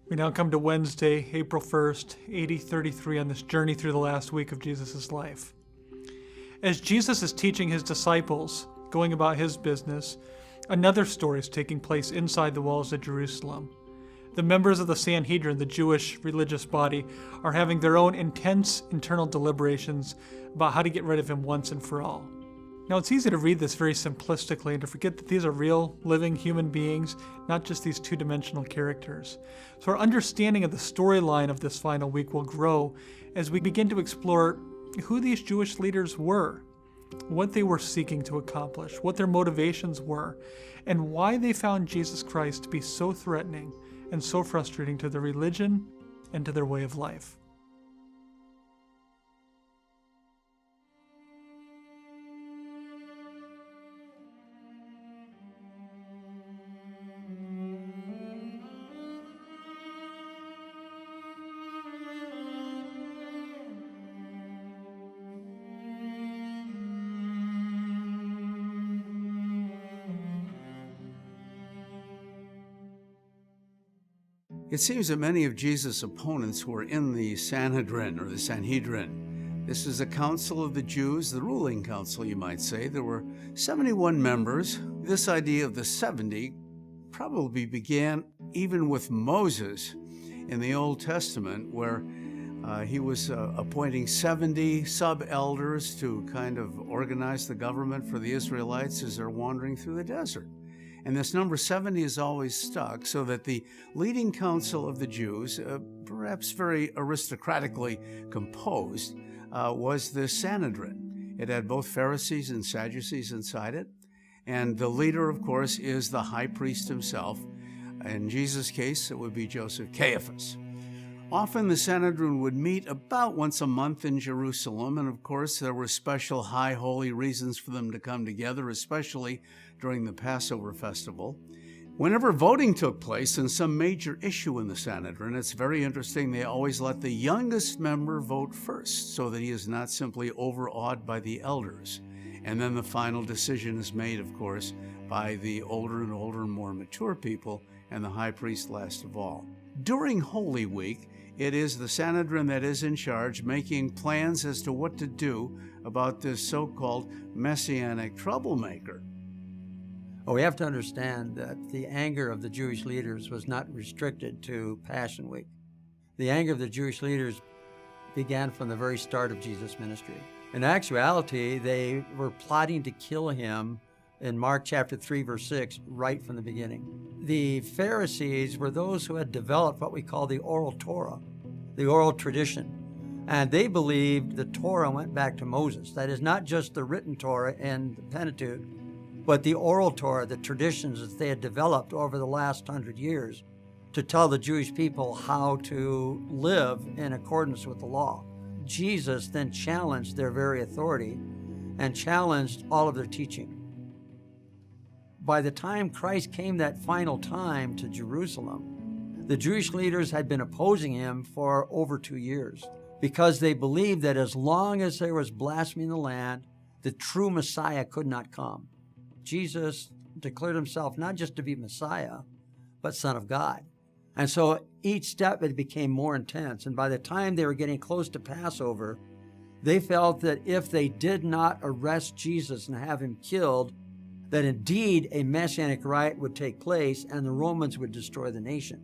We now come to Wednesday, April 1st, AD 33, on this journey through the last week of Jesus' life. As Jesus is teaching his disciples, going about his business, another story is taking place inside the walls of Jerusalem. The members of the Sanhedrin, the Jewish religious body, are having their own intense internal deliberations about how to get rid of him once and for all. Now, it's easy to read this very simplistically and to forget that these are real, living human beings, not just these two-dimensional characters. So our understanding of the storyline of this final week will grow as we begin to explore who these Jewish leaders were, what they were seeking to accomplish, what their motivations were, and why they found Jesus Christ to be so threatening and so frustrating to their religion and to their way of life. It seems that many of Jesus' opponents were in the Sanhedrin, or the Sanhedrin. This is a council of the Jews, the ruling council, you might say. There were 71 members. This idea of the 70 probably began even with Moses in the Old Testament, where he was appointing 70 sub-elders to kind of organize the government for the Israelites as they're wandering through the desert. And this number 70 is always stuck, so that the leading council of the Jews, perhaps very aristocratically composed, was the Sanhedrin. It had both Pharisees and Sadducees inside it. And the leader, of course, is the high priest himself. In Jesus' case, it would be Joseph Caiaphas. Often the Sanhedrin would meet about once a month in Jerusalem, and of course there were special high holy reasons for them to come together, especially during the Passover festival. Whenever voting took place on some major issue in the Sanhedrin, it's very interesting, they always let the youngest member vote first, so that he is not simply overawed by the elders. And then the final decision is made, of course, by the older and more mature people, and the high priest last of all. During Holy Week, it is the Sanhedrin that is in charge, making plans as to what to do about this so-called messianic troublemaker. Well, we have to understand that the anger of the Jewish leaders was not restricted to Passion Week. The anger of the Jewish leaders began from the very start of Jesus' ministry. In actuality, they were plotting to kill him in Mark chapter 3, verse 6, right from the beginning. The Pharisees were those who had developed what we call the oral Torah, the oral tradition. And they believed the Torah went back to Moses. That is not just the written Torah and the Pentateuch, but the oral Torah, the traditions that they had developed over the last 100 years to tell the Jewish people how to live in accordance with the law. Jesus then challenged their very authority and challenged all of their teaching. By the time Christ came that final time to Jerusalem, the Jewish leaders had been opposing him for over 2 years because they believed that as long as there was blasphemy in the land, the true Messiah could not come. Jesus declared himself not just to be Messiah, but Son of God. And so each step it became more intense. And by the time they were getting close to Passover, they felt that if they did not arrest Jesus and have him killed, that indeed a messianic riot would take place and the Romans would destroy the nation.